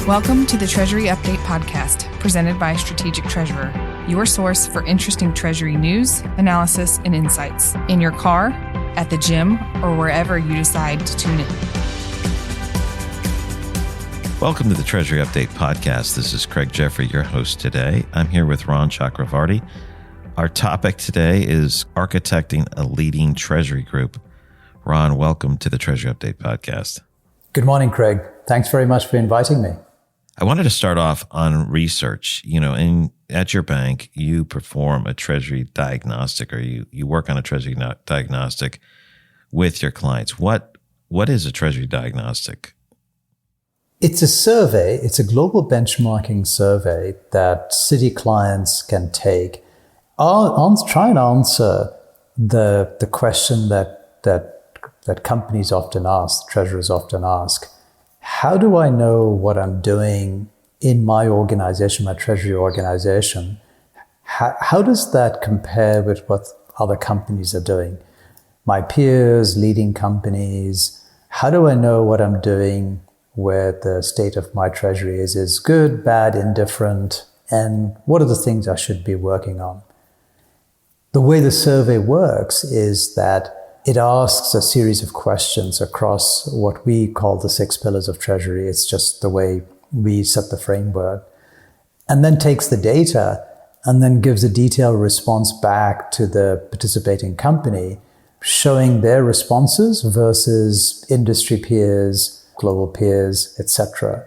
Welcome to the Treasury Update podcast, presented by Strategic Treasurer, your source for interesting Treasury news, analysis, and insights in your car, at the gym, or wherever you decide to tune in. Welcome to the Treasury Update podcast. This is Craig Jeffrey, your host today. I'm here with Ron Chakravarti. Our topic today is architecting a leading Treasury group. Ron, welcome to the Treasury Update podcast. Good morning, Craig. Thanks very much for inviting me. I wanted to start off on research. At your bank, you perform a Treasury diagnostic, or you work on a Treasury diagnostic with your clients. What is a Treasury diagnostic? It's a survey. It's a global benchmarking survey that Citi clients can take. Try and answer the question that companies often ask, treasurers often ask. How do I know what I'm doing in my organization, my Treasury organization? How does that compare with what other companies are doing? My peers, leading companies, how do I know what I'm doing, where the state of my Treasury is good, bad, indifferent, and what are the things I should be working on? The way the survey works is that it asks a series of questions across what we call the 6 pillars of Treasury. It's just the way we set the framework. And then takes the data and then gives a detailed response back to the participating company, showing their responses versus industry peers, global peers, etc.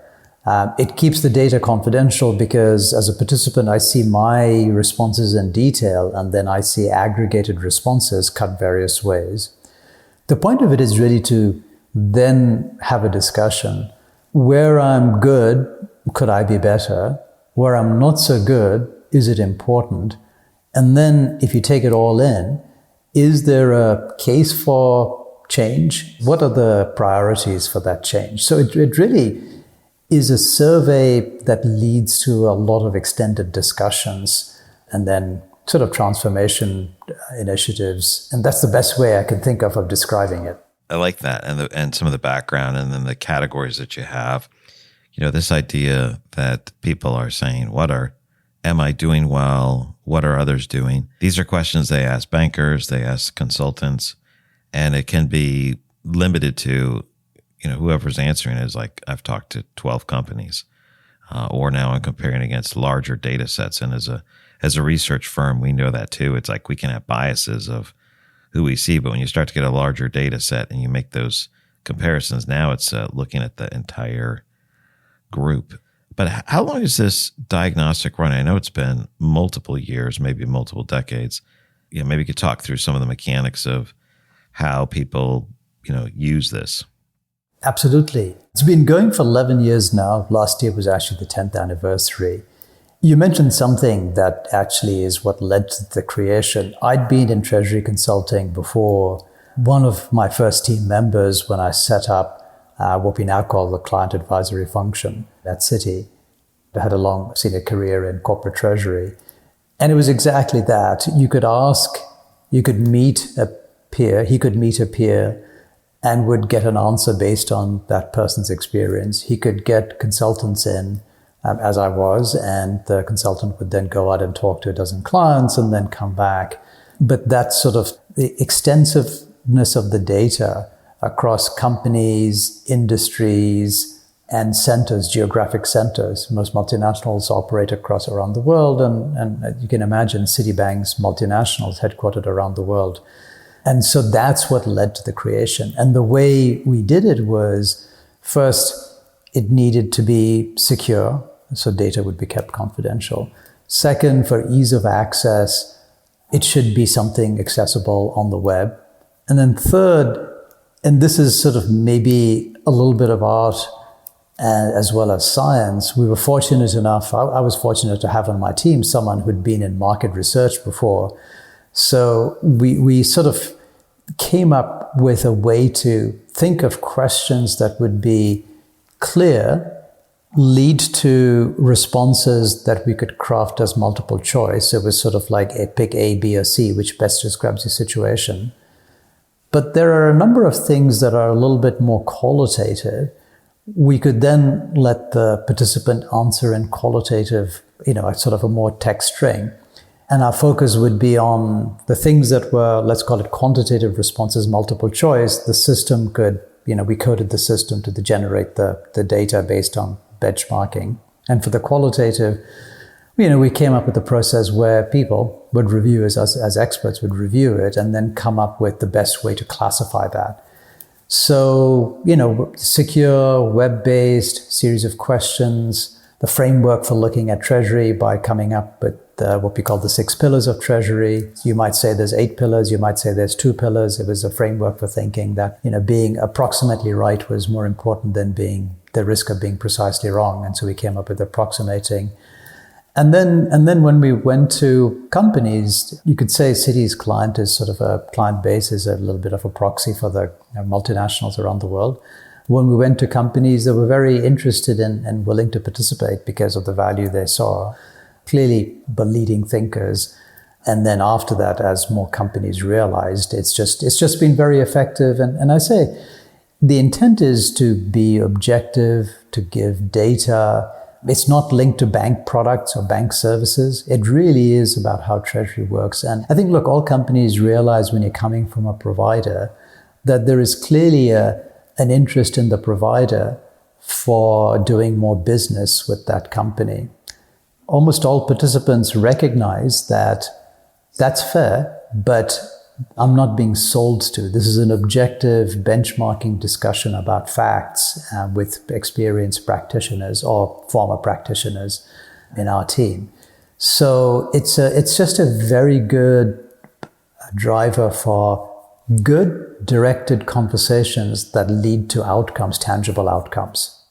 It keeps the data confidential because as a participant, I see my responses in detail, and then I see aggregated responses cut various ways. The point of it is really to then have a discussion. Where I'm good, could I be better? Where I'm not so good, is it important? And then if you take it all in, is there a case for change? What are the priorities for that change? So it really is a survey that leads to a lot of extended discussions and then sort of transformation initiatives. And that's the best way I can think of describing it. I like that, and some of the background, and then the categories that you have. This idea that people are saying, am I doing well? What are others doing? These are questions they ask bankers, they ask consultants, and it can be limited to whoever's answering is like, I've talked to 12 companies, or now I'm comparing against larger data sets. And as a research firm, we know that too. It's like we can have biases of who we see, but when you start to get a larger data set and you make those comparisons, now it's looking at the entire group. But how long is this diagnostic run? I know it's been multiple years, maybe multiple decades. Maybe you could talk through some of the mechanics of how people, use this. Absolutely. It's been going for 11 years now. Last year was actually the 10th anniversary. You mentioned something that actually is what led to the creation. I'd been in Treasury consulting before. One of my first team members, when I set up what we now call the client advisory function at Citi, had a long senior career in corporate treasury. And it was exactly that. You could meet a peer, he could meet a peer, and would get an answer based on that person's experience. He could get consultants in, as I was, and the consultant would then go out and talk to a dozen clients and then come back. But that sort of the extensiveness of the data across companies, industries, and centers, geographic centers. Most multinationals operate around the world, and you can imagine Citibank's multinationals headquartered around the world. And so that's what led to the creation. And the way we did it was, first, it needed to be secure, so data would be kept confidential. Second, for ease of access, it should be something accessible on the web. And then third, and this is sort of maybe a little bit of art as well as science, we were fortunate enough, I was fortunate to have on my team someone who'd been in market research before. So we sort of came up with a way to think of questions that would be clear, lead to responses that we could craft as multiple choice. It was sort of like pick A, B, or C, which best describes your situation. But there are a number of things that are a little bit more qualitative, we could then let the participant answer in qualitative, sort of a more text string. And our focus would be on the things that were, let's call it quantitative responses, multiple choice. The system could, we coded the system to generate the data based on benchmarking. And for the qualitative, we came up with a process where people would review, as experts would review it and then come up with the best way to classify that. So, secure, web-based series of questions, the framework for looking at Treasury by coming up with what we call the 6 pillars of Treasury. You might say there's 8 pillars. You might say there's 2 pillars. It was a framework for thinking that, being approximately right was more important than being the risk of being precisely wrong. And so we came up with approximating. And then when we went to companies, you could say Citi's client base is a little bit of a proxy for the multinationals around the world. When we went to companies, they were very interested in and willing to participate because of the value they saw. Clearly, the leading thinkers. And then after that, as more companies realized, it's just been very effective. And I say the intent is to be objective, to give data. It's not linked to bank products or bank services. It really is about how Treasury works. And I think, all companies realize when you're coming from a provider that there is clearly an interest in the provider for doing more business with that company. Almost all participants recognize that that's fair, but I'm not being sold to. This is an objective benchmarking discussion about facts with experienced practitioners or former practitioners in our team. So it's just a very good driver for good directed conversations that lead to outcomes, tangible outcomes.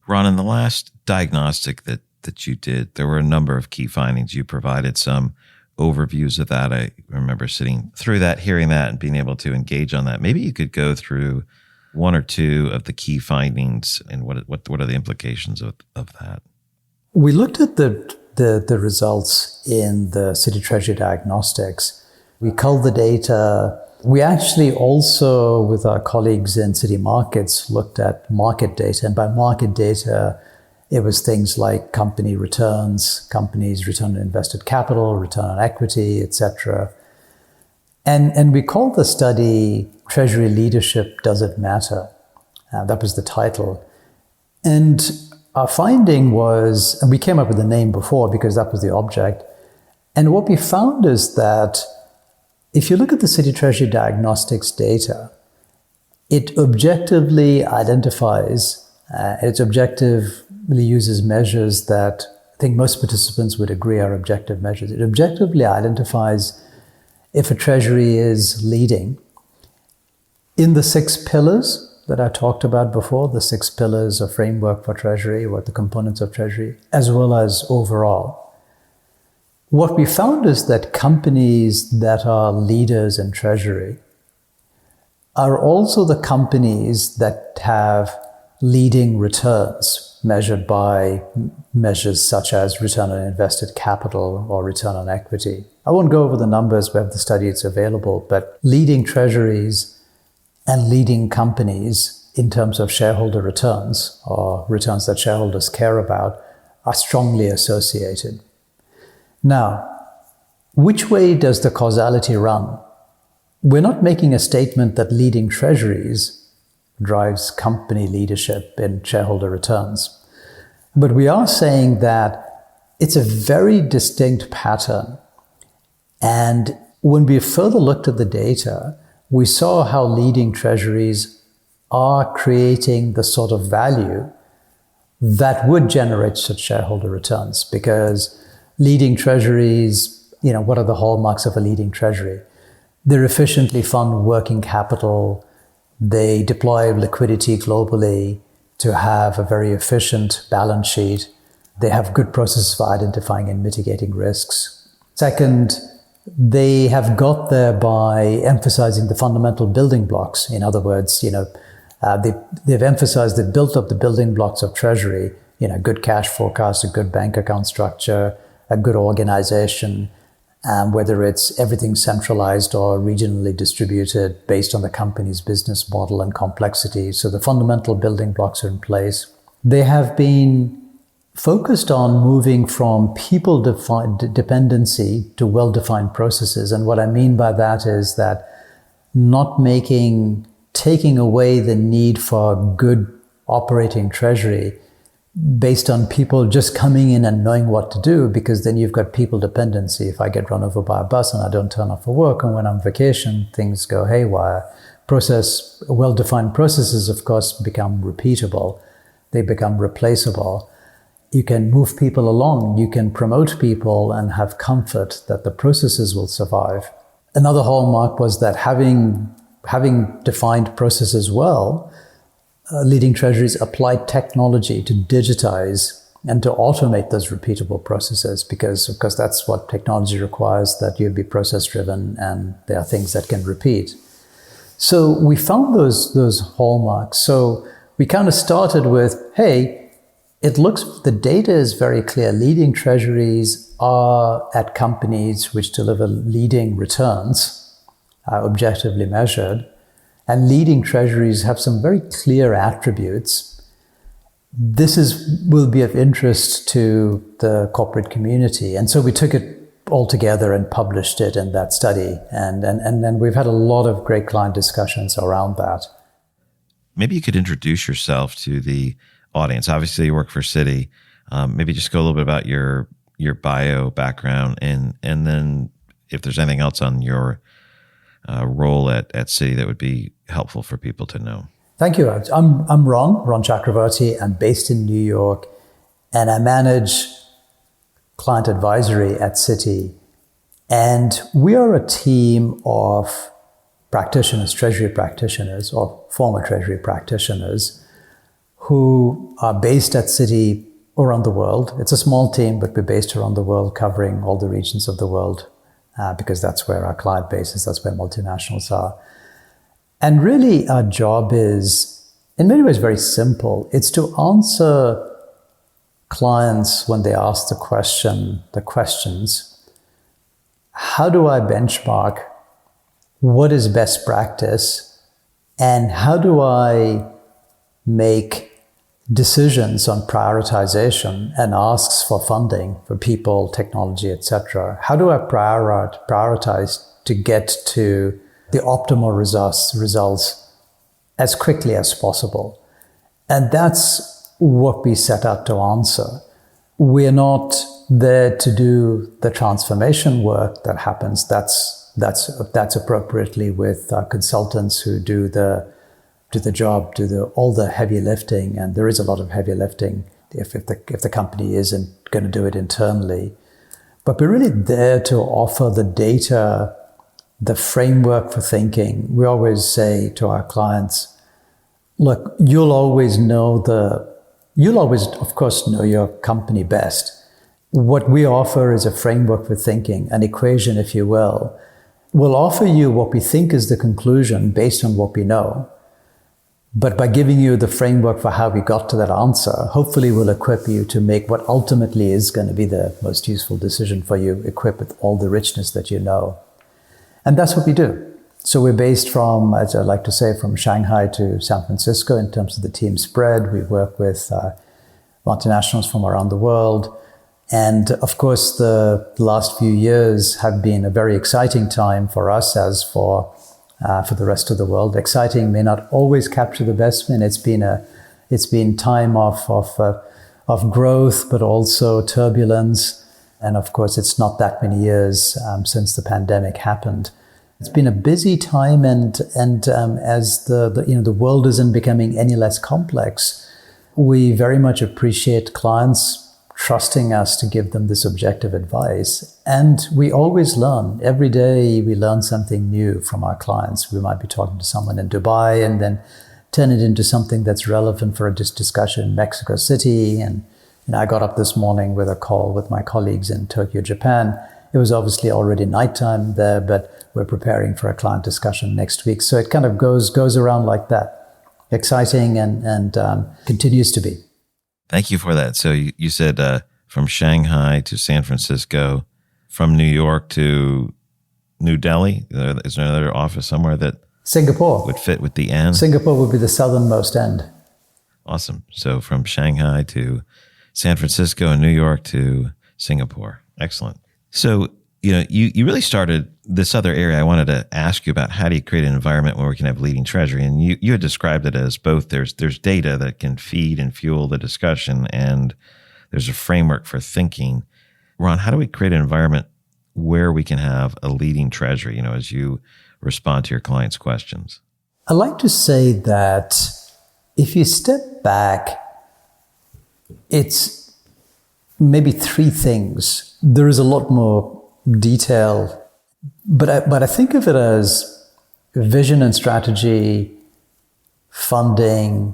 Ron, in the last diagnostic that you did, there were a number of key findings. You provided some overviews of that. I remember sitting through that, hearing that, and being able to engage on that. Maybe you could go through one or two of the key findings and what are the implications of that? We looked at the results in the Citi Treasury Diagnostics. We culled the data. We actually also, with our colleagues in Citi Markets, looked at market data. And by market data, it was things like company returns, companies' return on invested capital, return on equity, etc. And we called the study Treasury Leadership, Does It Matter? That was the title. And our finding was, and we came up with the name before because that was the object. And what we found is that if you look at the Citi Treasury Diagnostics data, it objectively identifies, it objectively uses measures that I think most participants would agree are objective measures. It objectively identifies if a treasury is leading in the 6 pillars that I talked about before, the 6 pillars of framework for treasury, what the components of treasury, as well as overall. What we found is that companies that are leaders in treasury are also the companies that have leading returns measured by measures such as return on invested capital or return on equity. I won't go over the numbers, we have the study, it's available, but leading treasuries and leading companies in terms of shareholder returns or returns that shareholders care about are strongly associated. Now, which way does the causality run? We're not making a statement that leading treasuries drives company leadership in shareholder returns. But we are saying that it's a very distinct pattern. And when we further looked at the data, we saw how leading treasuries are creating the sort of value that would generate such shareholder returns. Because leading treasuries, what are the hallmarks of a leading treasury? They efficiently fund working capital. They deploy liquidity globally to have a very efficient balance sheet. They have good processes for identifying and mitigating risks. Second, they have got there by emphasizing the fundamental building blocks. In other words, they've emphasized, they've built up the building blocks of treasury, good cash forecast, a good bank account structure, a good organization, whether it's everything centralized or regionally distributed based on the company's business model and complexity. So the fundamental building blocks are in place. They have been focused on moving from people dependency to well-defined processes. And what I mean by that is that not taking away the need for good operating treasury based on people just coming in and knowing what to do, because then you've got people dependency. If I get run over by a bus and I don't turn up for work, and when I'm on vacation, things go haywire. Well-defined processes, of course, become repeatable. They become replaceable. You can move people along. You can promote people and have comfort that the processes will survive. Another hallmark was that having defined processes well, leading treasuries applied technology to digitize and to automate those repeatable processes, because of course that's what technology requires, that you be process driven and there are things that can repeat. So we found those hallmarks. So we kind of started with, hey, the data is very clear. Leading treasuries are at companies which deliver leading returns, objectively measured. And leading treasuries have some very clear attributes. This will be of interest to the corporate community. And so we took it all together and published it in that study. And then we've had a lot of great client discussions around that. Maybe you could introduce yourself to the audience. Obviously, you work for Citi. Maybe just go a little bit about your bio background, and then if there's anything else on your role at Citi that would be helpful for people to know. Thank you. I'm Ron Chakravarti. I'm based in New York, and I manage client advisory at Citi. And we are a team of practitioners, treasury practitioners, or former treasury practitioners, who are based at Citi around the world. It's a small team, but we're based around the world, covering all the regions of the world, because that's where our client base is, that's where multinationals are. And really, our job is, in many ways, very simple. It's to answer clients when they ask the questions, how do I benchmark? What is best practice? And how do I make decisions on prioritization and asks for funding for people, technology, etc.? How do I prioritize to get to the optimal results as quickly as possible? And that's what we set out to answer. We're not there to do the transformation work that happens. That's appropriately with consultants who do the job, all the heavy lifting, and there is a lot of heavy lifting if the company isn't going to do it internally. But we're really there to offer the data, the framework for thinking. We always say to our clients, look, you'll always, of course, know your company best. What we offer is a framework for thinking, an equation, if you will. We'll offer you what we think is the conclusion based on what we know. But by giving you the framework for how we got to that answer, hopefully we'll equip you to make what ultimately is going to be the most useful decision for you, equipped with all the richness that you know. And that's what we do. So we're based from, as I like to say, from Shanghai to San Francisco in terms of the team spread. We work with multinationals from around the world. And of course, the last few years have been a very exciting time for us, as for the rest of the world. Exciting may not always capture the best spin. It's been time of growth, but also turbulence. And of course, it's not that many years since the pandemic happened. It's been a busy time, and as the world isn't becoming any less complex, we very much appreciate clients trusting us to give them this objective advice. And we always learn. Every day we learn something new from our clients. We might be talking to someone in Dubai and then turn it into something that's relevant for a discussion in Mexico City. And I got up this morning with a call with my colleagues in Tokyo, Japan. It was obviously already nighttime there, but we're preparing for a client discussion next week. So it kind of goes around like that. Exciting and continues to be. Thank you for that. So you said from Shanghai to San Francisco, from New York to New Delhi? Is there another office somewhere that Singapore would fit with the end? Singapore would be the southernmost end. Awesome. So from Shanghai to San Francisco and New York to Singapore. Excellent. So, you really started this other area. I wanted to ask you about how do you create an environment where we can have leading treasury? And you had described it as both there's data that can feed and fuel the discussion, and there's a framework for thinking. Ron, how do we create an environment where we can have a leading treasury, as you respond to your clients' questions? I like to say that if you step back, it's maybe three things. There is a lot more detail, but I think of it as vision and strategy, funding,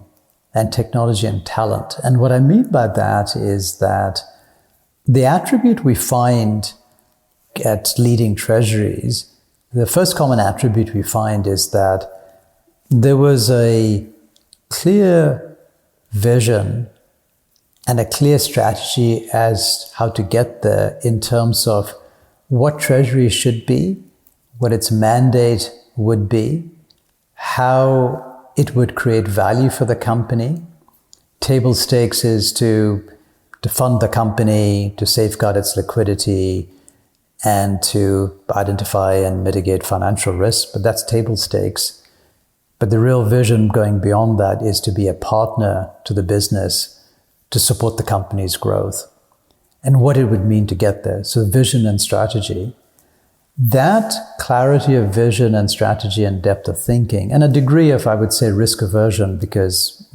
and technology and talent. And what I mean by that is that the attribute we find at leading treasuries, the first common attribute we find is that there was a clear vision and a clear strategy as how to get there in terms of what treasury should be, what its mandate would be, how it would create value for the company. Table stakes is to fund the company, to safeguard its liquidity, and to identify and mitigate financial risks, but that's table stakes. But the real vision going beyond that is to be a partner to the business to support the company's growth and what it would mean to get there. So vision and strategy. That clarity of vision and strategy and depth of thinking, and a degree of, I would say, risk aversion, because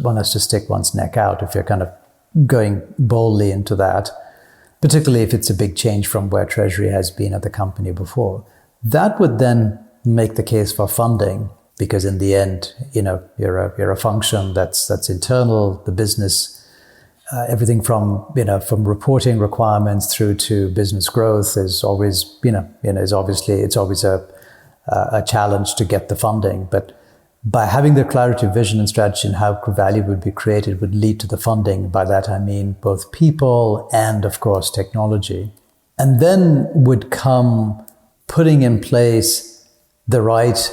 one has to stick one's neck out if you're kind of going boldly into that, particularly if it's a big change from where treasury has been at the company before. That would then make the case for funding, because in the end, you're a function that's internal. The business, everything from reporting requirements through to business growth is always, it's always a challenge to get the funding. But by having the clarity of vision and strategy and how value would be created would lead to the funding. By that, I mean both people and, of course, technology. And then would come putting in place the right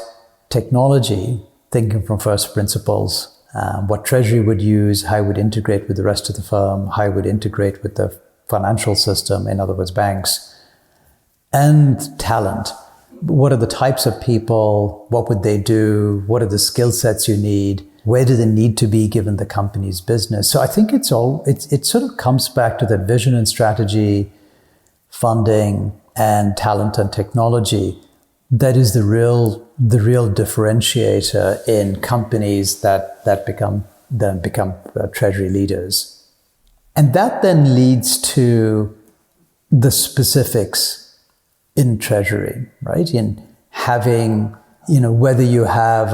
technology, thinking from first principles, what treasury would use, how it would integrate with the rest of the firm, how it would integrate with the financial system, in other words, banks, and talent. What are the types of people? What would they do? What are the skill sets you need? Where do they need to be given the company's business? So I think it sort of comes back to that vision and strategy, funding, and talent and technology. That is the real differentiator in companies that become treasury leaders. And that then leads to the specifics in treasury, right? In having, whether you have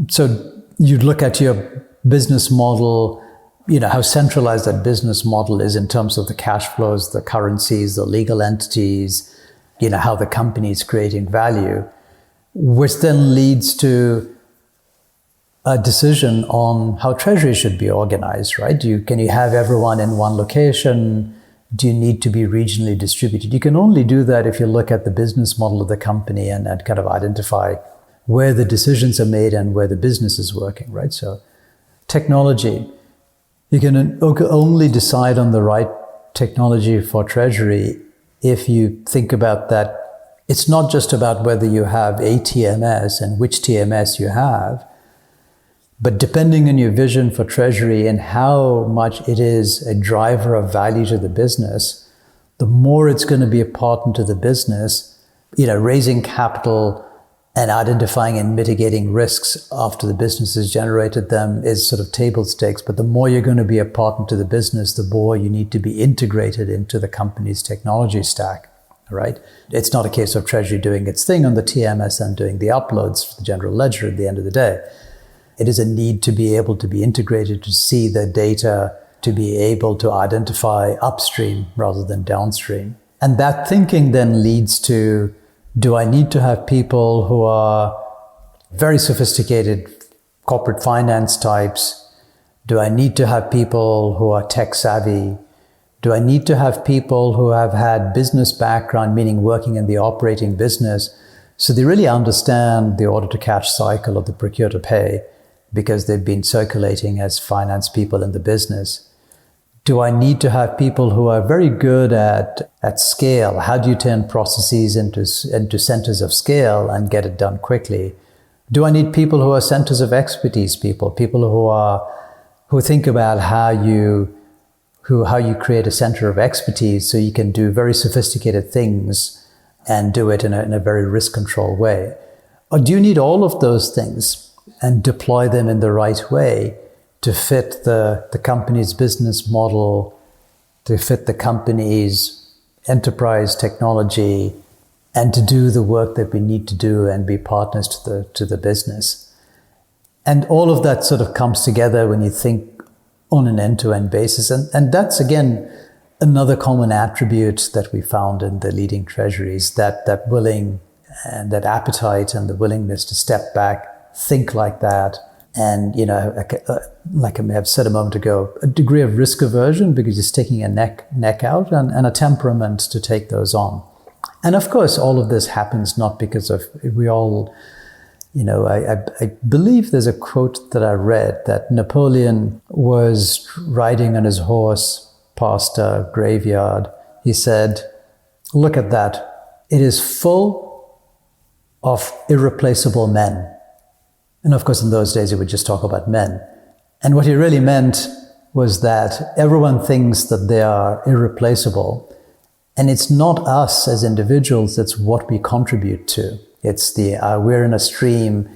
so you'd look at your business model, how centralized that business model is in terms of the cash flows, the currencies, the legal entities, how the company is creating value, which then leads to a decision on how treasury should be organized, right? Can you have everyone in one location? Do you need to be regionally distributed? You can only do that if you look at the business model of the company and kind of identify where the decisions are made and where the business is working, right? So technology, you can only decide on the right technology for treasury if you think about that. It's not just about whether you have a TMS and which TMS you have, but depending on your vision for treasury and how much it is a driver of value to the business, the more it's going to be a partner to the business, raising capital and identifying and mitigating risks after the business has generated them is sort of table stakes. But the more you're going to be a partner to the business, the more you need to be integrated into the company's technology stack, right? It's not a case of treasury doing its thing on the TMS and doing the uploads for the general ledger at the end of the day. It is a need to be able to be integrated, to see the data, to be able to identify upstream rather than downstream. And that thinking then leads to, do I need to have people who are very sophisticated corporate finance types? Do I need to have people who are tech savvy? Do I need to have people who have had business background, meaning working in the operating business, so they really understand the order to cash cycle of the procure to pay because they've been circulating as finance people in the business? Do I need to have people who are very good at scale? How do you turn processes into centers of scale and get it done quickly? Do I need people who are centers of expertise people who think about how you create a center of expertise so you can do very sophisticated things and do it in a very risk-controlled way? Or do you need all of those things and deploy them in the right way to fit the company's business model, to fit the company's enterprise technology, and to do the work that we need to do and be partners to the business? And all of that sort of comes together when you think on an end-to-end basis. And that's, again, another common attribute that we found in the leading treasuries, that willing and that appetite and the willingness to step back, think like that. And, like I may have said a moment ago, a degree of risk aversion because you're sticking a neck out, and a temperament to take those on. And of course, all of this happens not because of, we all, I believe there's a quote that I read that Napoleon was riding on his horse past a graveyard. He said, "Look at that. It is full of irreplaceable men." And of course, in those days, he would just talk about men. And what he really meant was that everyone thinks that they are irreplaceable. And it's not us as individuals, it's what we contribute to. It's we're in a stream.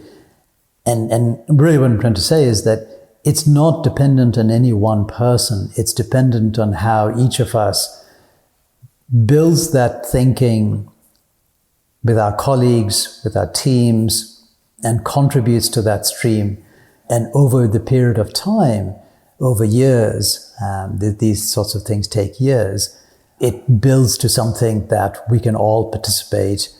And really what I'm trying to say is that it's not dependent on any one person. It's dependent on how each of us builds that thinking with our colleagues, with our teams, and contributes to that stream. And over the period of time, over years, these sorts of things take years, it builds to something that we can all participate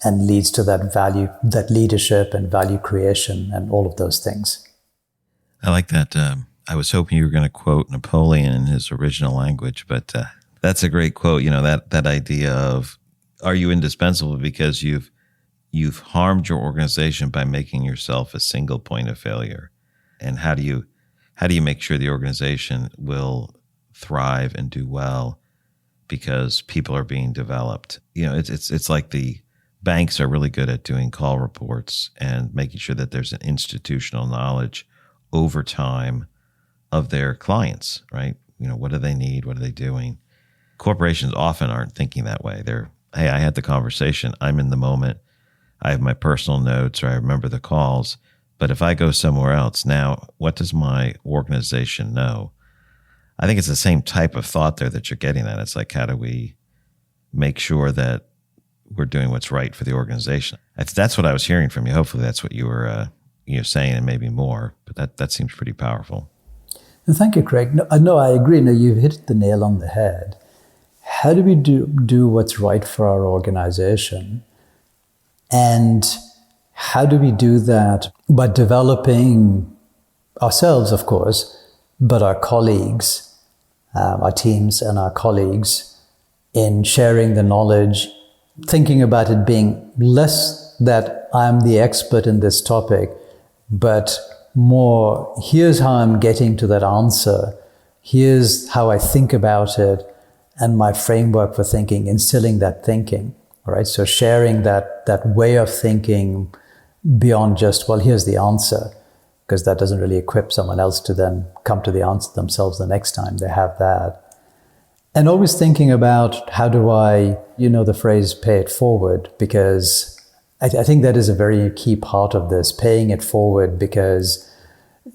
and leads to that value, that leadership and value creation and all of those things. I like that. I was hoping you were going to quote Napoleon in his original language, but that's a great quote. That idea of, are you indispensable because you've harmed your organization by making yourself a single point of failure? And how do you make sure the organization will thrive and do well because people are being developed? It's like the banks are really good at doing call reports and making sure that there's an institutional knowledge over time of their clients, right? What do they need? What are they doing? Corporations often aren't thinking that way. They're, hey, I had the conversation. I'm in the moment. I have my personal notes, or I remember the calls. But if I go somewhere else now, what does my organization know? I think it's the same type of thought there that you're getting at. It's like, how do we make sure that we're doing what's right for the organization? That's what I was hearing from you. Hopefully that's what you were saying, and maybe more. But that seems pretty powerful. And thank you, Craig. No, I agree. No, you've hit the nail on the head. How do we do what's right for our organization? And how do we do that? By developing ourselves, of course, but our colleagues, our teams and our colleagues, in sharing the knowledge, thinking about it being less that I'm the expert in this topic, but more, here's how I'm getting to that answer. Here's how I think about it and my framework for thinking, instilling that thinking. All right, so sharing that way of thinking beyond just, well, here's the answer, because that doesn't really equip someone else to then come to the answer themselves the next time they have that. And always thinking about, how do I, the phrase, pay it forward, because I think that is a very key part of this, paying it forward, because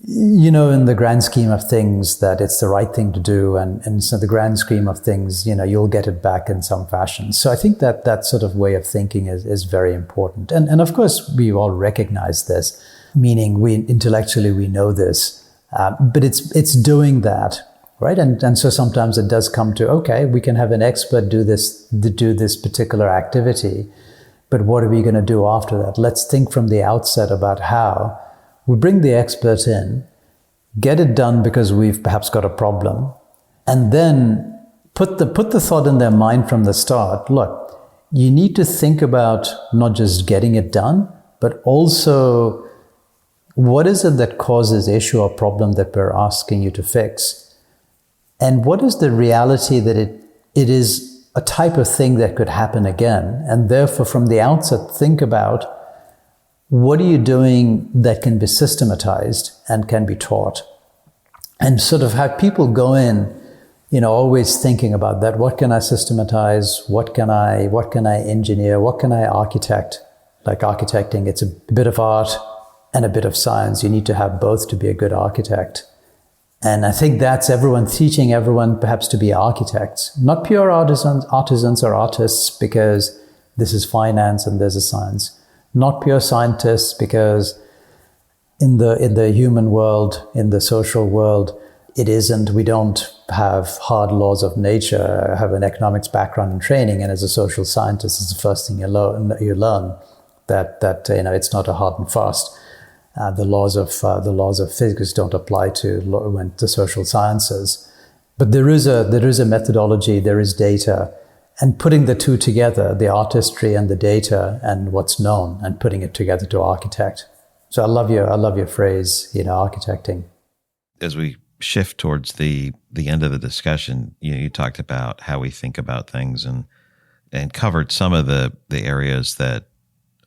in the grand scheme of things, that it's the right thing to do. And so the grand scheme of things, you'll get it back in some fashion. So I think that sort of way of thinking is very important. And of course, we all recognize this, meaning intellectually we know this, but it's doing that, right? And so sometimes it does come to, okay, we can have an expert do this particular activity, but what are we going to do after that? Let's think from the outset about how we bring the expert in, get it done because we've perhaps got a problem, and then put the thought in their mind from the start. Look, you need to think about not just getting it done, but also what is it that causes issue or problem that we're asking you to fix? And what is the reality that it is a type of thing that could happen again? And therefore, from the outset, think about what are you doing that can be systematized and can be taught? And sort of have people go in, always thinking about that. What can I systematize? What can I engineer? What can I architect? Like architecting, it's a bit of art and a bit of science. You need to have both to be a good architect. And I think that's teaching everyone perhaps to be architects, not pure artisans or artists, because this is finance and there's a science. Not pure scientists, because in the human world, in the social world, it isn't. We don't have hard laws of nature. I have an economics background and training, and as a social scientist, it's the first thing you learn that it's not a hard and fast. The laws of physics don't apply to the social sciences, but there is a methodology, there is data, and putting the two together, the artistry and the data and what's known, and putting it together to architect. So I love your phrase, architecting. As we shift towards the end of the discussion, you talked about how we think about things and covered some of the areas that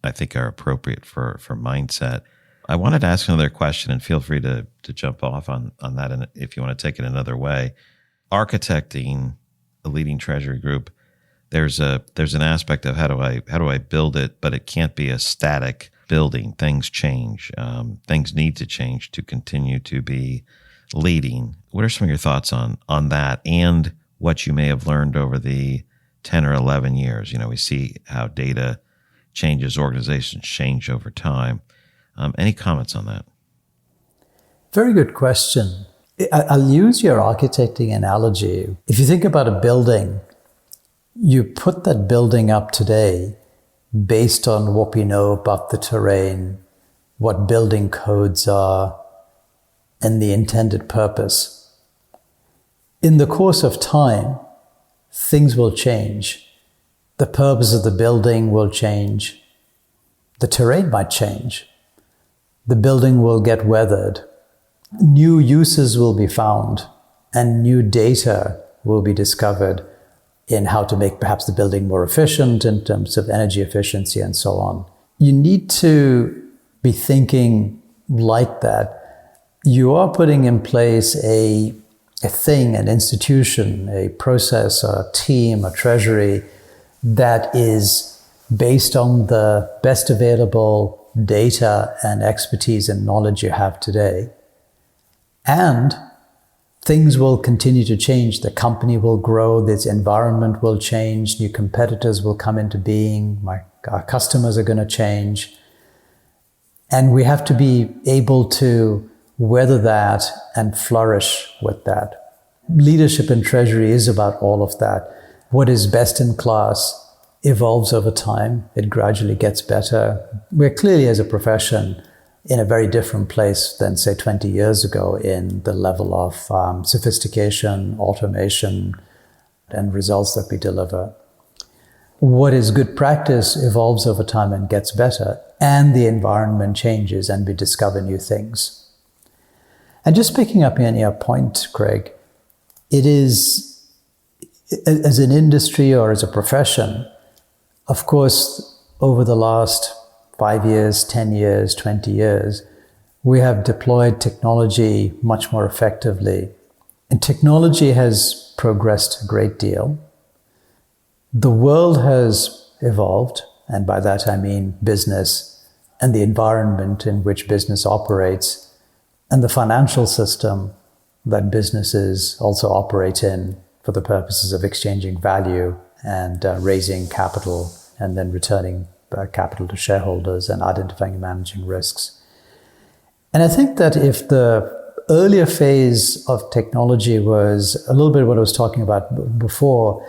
I think are appropriate for mindset. I wanted to ask another question, and feel free to jump off on that, and if you want to take it another way. Architecting a leading treasury group, there's an aspect of how do I build it, but it can't be a static building. Things change. Things need to change to continue to be leading. What are some of your thoughts on that, and what you may have learned over the 10 or 11 years? We see how data changes, organizations change over time. Any comments on that? Very good question. I'll use your architecting analogy. If you think about a building, you put that building up today based on what we know about the terrain, what building codes are, and the intended purpose. In the course of time, things will change. The purpose of the building will change. The terrain might change. The building will get weathered. New uses will be found, and new data will be discovered in how to make perhaps the building more efficient in terms of energy efficiency and so on. You need to be thinking like that. You are putting in place a thing, an institution, a process, a team, a treasury that is based on the best available data and expertise and knowledge you have today. And things will continue to change. The company will grow, this environment will change, new competitors will come into being, our customers are going to change. And we have to be able to weather that and flourish with that. Leadership in treasury is about all of that. What is best in class evolves over time. It gradually gets better. We're clearly, as a profession, in a very different place than, say, 20 years ago in the level of sophistication, automation, and results that we deliver. What is good practice evolves over time and gets better, and the environment changes and we discover new things. And just picking up on your point, Craig, it is, as an industry or as a profession, of course, over the last 5 years, 10 years, 20 years, we have deployed technology much more effectively. And technology has progressed a great deal. The world has evolved, and by that I mean business and the environment in which business operates, and the financial system that businesses also operate in for the purposes of exchanging value and raising capital and then returning capital to shareholders and identifying and managing risks. And I think that if the earlier phase of technology was a little bit what I was talking about before,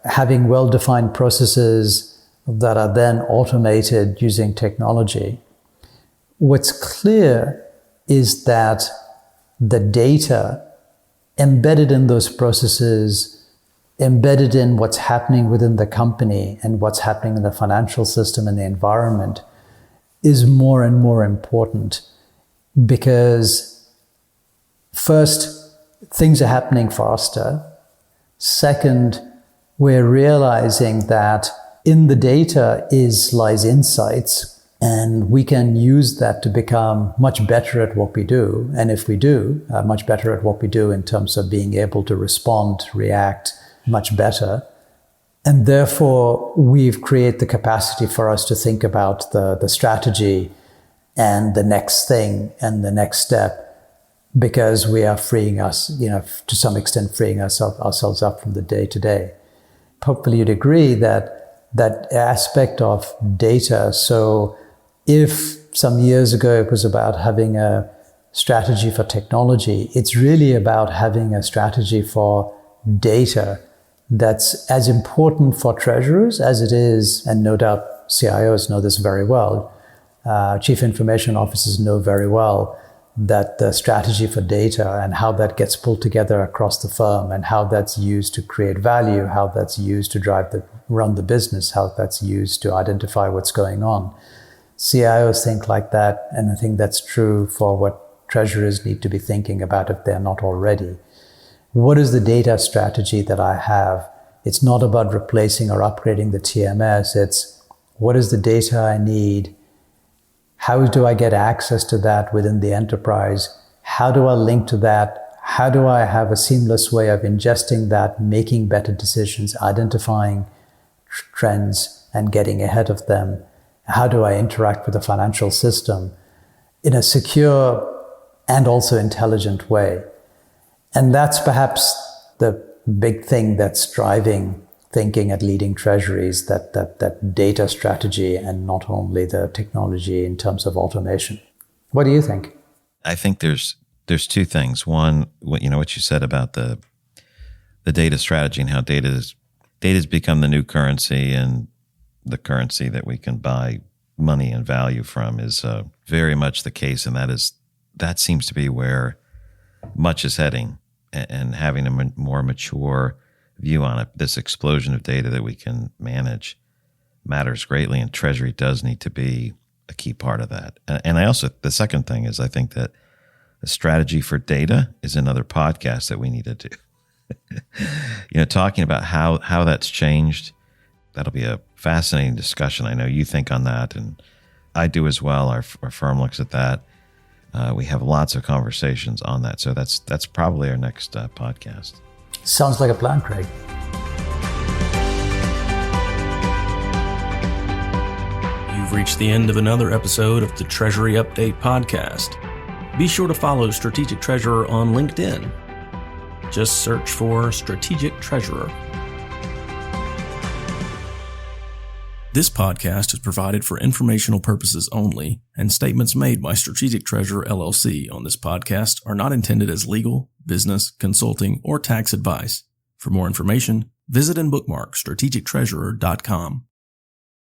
having well-defined processes that are then automated using technology, what's clear is that the data embedded in those processes, embedded in what's happening within the company and what's happening in the financial system and the environment is more and more important, because first, things are happening faster. Second, we're realizing that in the data lies insights, and we can use that to become much better at what we do. And if we do, much better at what we do in terms of being able to respond, react much better. And therefore, we've created the capacity for us to think about the strategy and the next thing and the next step, because we are freeing us, to some extent, freeing ourselves up from the day to day. Hopefully you'd agree that aspect of data. So if some years ago it was about having a strategy for technology, it's really about having a strategy for data that's as important for treasurers as it is, and no doubt CIOs know this very well, chief information officers know very well, that the strategy for data and how that gets pulled together across the firm and how that's used to create value, how that's used to run the business, how that's used to identify what's going on. CIOs think like that, and I think that's true for what treasurers need to be thinking about if they're not already. What is the data strategy that I have? It's not about replacing or upgrading the TMS. It's what is the data I need? How do I get access to that within the enterprise? How do I link to that? How do I have a seamless way of ingesting that, making better decisions, identifying trends and getting ahead of them? How do I interact with the financial system in a secure and also intelligent way? And that's perhaps the big thing that's driving thinking at leading treasuries, that data strategy and not only the technology in terms of automation. What do you think? I think there's two things. One, what you said about the data strategy and how data's become the new currency, and the currency that we can buy money and value from is very much the case, and that seems to be where much is heading. And having a more mature view on it, this explosion of data that we can manage matters greatly, and Treasury does need to be a key part of that. And I also, the second thing is, I think that the strategy for data is another podcast that we need to do. Talking about how that's changed, that'll be a fascinating discussion. I know you think on that, and I do as well. Our firm looks at that. We have lots of conversations on that. So that's probably our next podcast. Sounds like a plan, Craig. You've reached the end of another episode of the Treasury Update podcast. Be sure to follow Strategic Treasurer on LinkedIn. Just search for Strategic Treasurer. This podcast is provided for informational purposes only, and statements made by Strategic Treasurer LLC on this podcast are not intended as legal, business, consulting, or tax advice. For more information, visit and bookmark strategictreasurer.com.